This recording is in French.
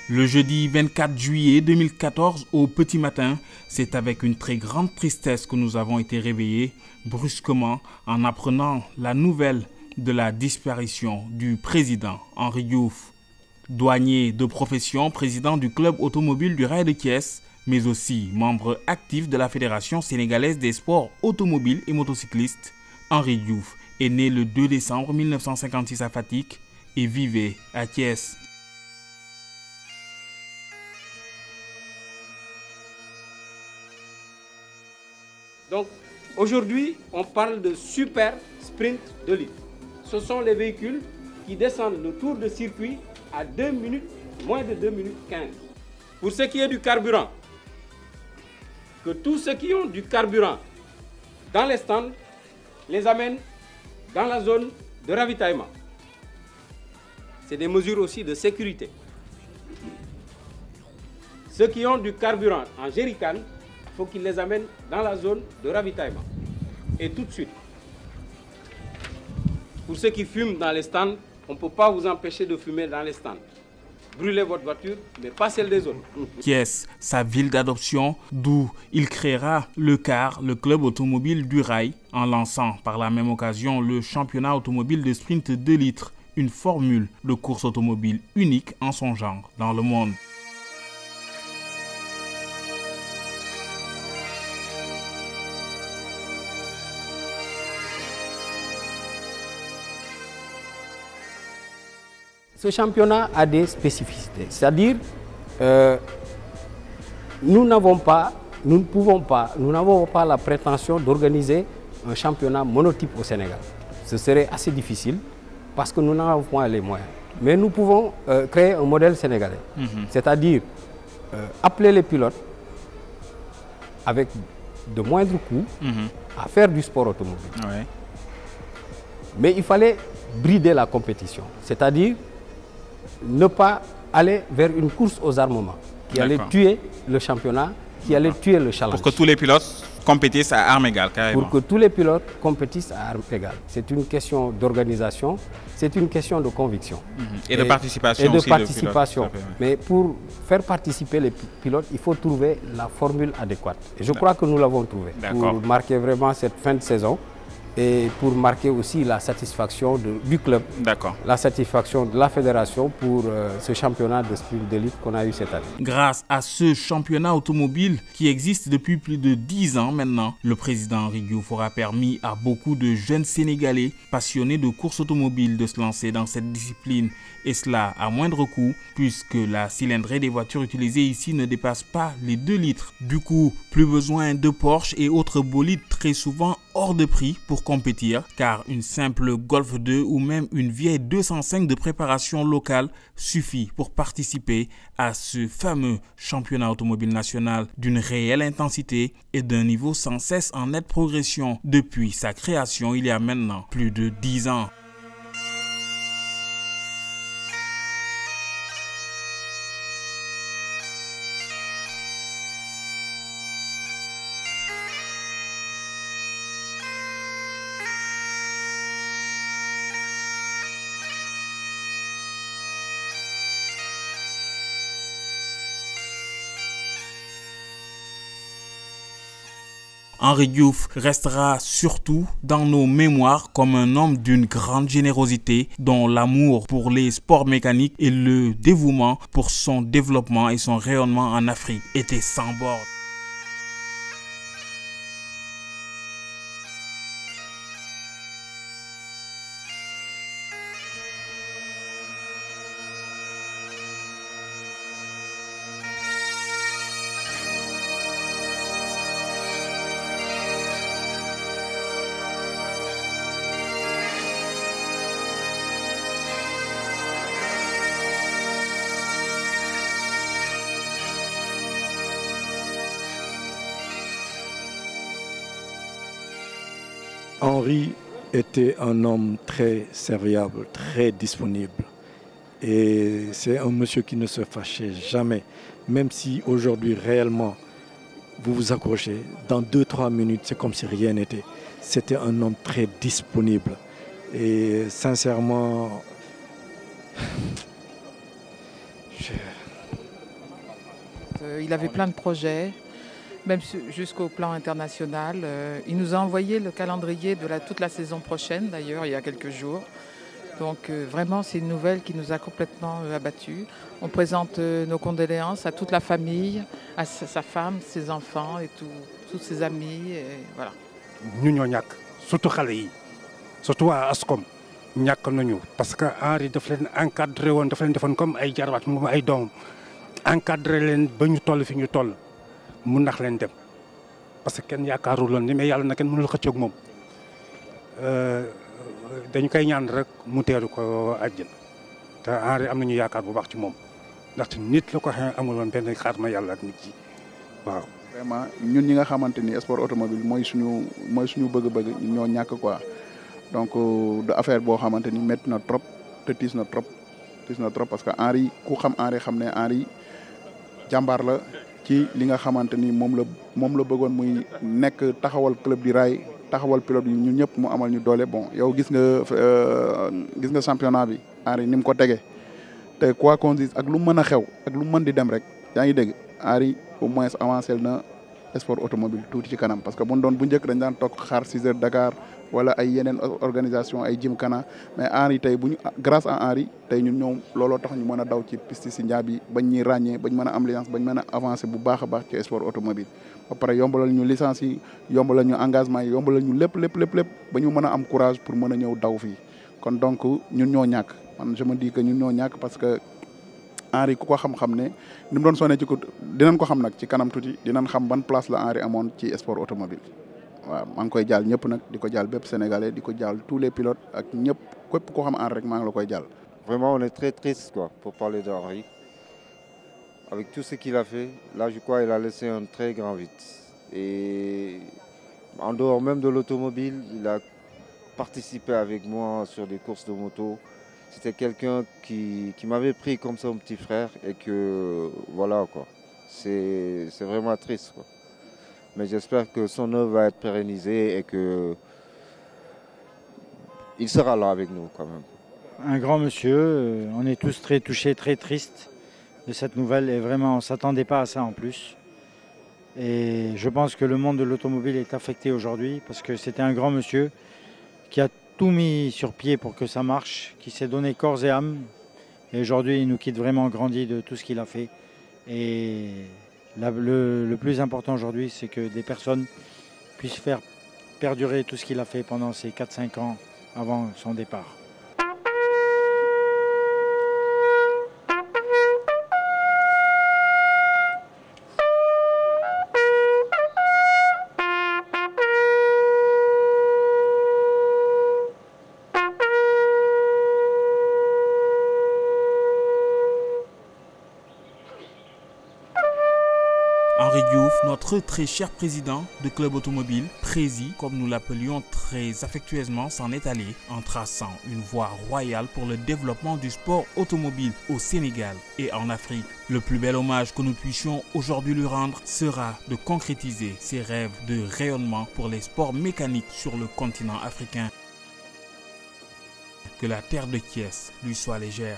Le jeudi 24 juillet 2014 au petit matin, c'est avec une très grande tristesse que nous avons été réveillés brusquement en apprenant la nouvelle de la disparition du président Henri Diouf. Douanier de profession, président du club automobile du Rail de Thiès, mais aussi membre actif de la Fédération sénégalaise des sports automobiles et motocyclistes, Henri Diouf est né le 2 décembre 1956 à Fatick et vivait à Thiès. Donc aujourd'hui, on parle de super sprint de litre. Ce sont les véhicules qui descendent le tour de circuit à 2 minutes, moins de 2 minutes 15. Pour ce qui est du carburant, que tous ceux qui ont du carburant dans les stands les amènent dans la zone de ravitaillement. C'est des mesures aussi de sécurité. Ceux qui ont du carburant en jerrycan, il faut qu'ils les amènent dans la zone de ravitaillement. Et tout de suite. Pour ceux qui fument dans les stands, on ne peut pas vous empêcher de fumer dans les stands. Brûlez votre voiture, mais pas celle des autres. Thiès, sa ville d'adoption, d'où il créera le CAR, le club automobile du rail, en lançant par la même occasion le championnat automobile de sprint 2 litres, une formule de course automobile unique en son genre dans le monde. Ce championnat a des spécificités, c'est-à-dire nous n'avons pas la prétention d'organiser un championnat monotype au Sénégal. Ce serait assez difficile parce que nous n'avons pas les moyens. Mais nous pouvons créer un modèle sénégalais, c'est-à-dire appeler les pilotes avec de moindres coûts à faire du sport automobile. Ouais. Mais il fallait brider la compétition, c'est-à-dire ne pas aller vers une course aux armements qui allait tuer le championnat, qui allait tuer le challenge. Pour que tous les pilotes compétissent à armes égales, carrément. Pour que tous les pilotes compétissent à armes égales. C'est une question d'organisation, c'est une question de conviction. Et de participation. Et de aussi participation. Mais pour faire participer les pilotes, il faut trouver la formule adéquate. Et je crois que nous l'avons trouvée pour marquer vraiment cette fin de saison. Et pour marquer aussi la satisfaction du club, la satisfaction de la fédération pour ce championnat de sprint d'élite qu'on a eu cette année. Grâce à ce championnat automobile qui existe depuis plus de 10 ans maintenant, le président Henri Diouf aura permis à beaucoup de jeunes Sénégalais passionnés de course automobile de se lancer dans cette discipline, et cela à moindre coût puisque la cylindrée des voitures utilisées ici ne dépasse pas les 2 litres. Du coup, plus besoin de Porsche et autres bolides très souvent hors de prix pour compétir, car une simple Golf 2 ou même une vieille 205 de préparation locale suffit pour participer à ce fameux championnat automobile national d'une réelle intensité et d'un niveau sans cesse en nette progression depuis sa création il y a maintenant plus de 10 ans. Henri Diouf restera surtout dans nos mémoires comme un homme d'une grande générosité dont l'amour pour les sports mécaniques et le dévouement pour son développement et son rayonnement en Afrique étaient sans borne. Henri était un homme très serviable, très disponible. Et c'est un monsieur qui ne se fâchait jamais. Même si aujourd'hui, réellement, vous vous accrochez, dans 2-3 minutes, c'est comme si rien n'était. C'était un homme très disponible. Et sincèrement, Il avait plein de projets, même jusqu'au plan international. Il nous a envoyé le calendrier de toute la saison prochaine, d'ailleurs, il y a quelques jours. Donc vraiment, c'est une nouvelle qui nous a complètement abattus. On présente nos condoléances à toute la famille, à sa femme, ses enfants et tous ses amis. Et voilà. Nous ñoo ñàkk surtout xale yi surtout waa ASCOM ñàkk nañu parce que Henri daf leen encadré woon daf leen defoon comme ay jarbaat moom ay doomam encadré leen ba ñu toll fi ñu toll mu nax leen dem parce que kenn yaakaarul woon ni mais yàlla na kenn mënul xëccoog moom. dañu koy ñaan rek mu teeru ko àjjana te Henri am nañu yaakaar bu baax ci moom ndaxte nit la ko xam amul woon benn xaar ma yàlla ak nit yi waaw. vraiment ñun ñi nga xamante ni sport automobile mooy suñu bëgg-bëgg ñoo ñàkk quoi donc de affaire boo xamante ni métti na trop te tiis na trop parce que Henri ku xam Henri xam ne Henri jàmbaar la ci li nga xamante ni moom la bëggoon muy nekk taxawal club di raay. taxawal pilote yi ñun ñëpp mu amal ñu doole bon yow gis nga championnat bi Henri ni mu ko tegee te quoi qu'on dise ak lu mën a xew ak lu mën di dem rek yaa ngi dégg Henri au moins avancé na sport automobile tuuti ci kanam parce que bu njëkk dañ daan toog xaar 6 heures Dakar wala ay yeneen organisation ay Gymkhana mais Henri tey grâce à Henri tey ñun ñoom looloo tax ñu mën a daw ci piste si njaabi bañ ñuy ràññee bañ mën a am licence bañ mën a avancer bu baax a baax ci sport automobile ba pare yombalal ñu licence yi yombalal ñu engagement yi yombalal ñu lépp ba ñu mën a am courage pour mën a ñëw daw fii kon donc ñun ñoo ñàkk man je me dis que ñun ñoo ñàkk parce que Henri ku ko xam-xam ne ni mu doon sonné ci ko dinañ ko xam nag ci kanam tuuti dinañ xam ban place la Henri amoon ci sport automobile waaw maa ngi koy jaal ñëpp nag di ko jaal bépp sénégalais di ko jaal tous les pilotes ak ñëpp képp koo xam Henri rek maa ngi la koy jaal. Vraiment on est très triste quoi pour parler d'Henri. Avec tout ce qu'il a fait, là je crois qu'il a laissé un très grand vide. Et en dehors même de l'automobile, il a participé avec moi sur des courses de moto. C'était quelqu'un qui m'avait pris comme son petit frère et que voilà quoi. C'est vraiment triste quoi. Mais j'espère que son œuvre va être pérennisée et que il sera là avec nous quand même. Un grand monsieur, on est tous très touchés, très tristes de cette nouvelle et vraiment on ne s'attendait pas à ça en plus. Et je pense que le monde de l'automobile est affecté aujourd'hui parce que c'était un grand monsieur qui a tout mis sur pied pour que ça marche, qui s'est donné corps et âme. Et aujourd'hui, il nous quitte vraiment grandi de tout ce qu'il a fait. Et le plus important aujourd'hui, c'est que des personnes puissent faire perdurer tout ce qu'il a fait pendant ces 4-5 ans avant son départ. Henri Diouf, notre très cher président de club automobile, Prési, comme nous l'appelions très affectueusement, s'en est allé en traçant une voie royale pour le développement du sport automobile au Sénégal et en Afrique. Le plus bel hommage que nous puissions aujourd'hui lui rendre sera de concrétiser ses rêves de rayonnement pour les sports mécaniques sur le continent africain. Que la terre de Thiès lui soit légère.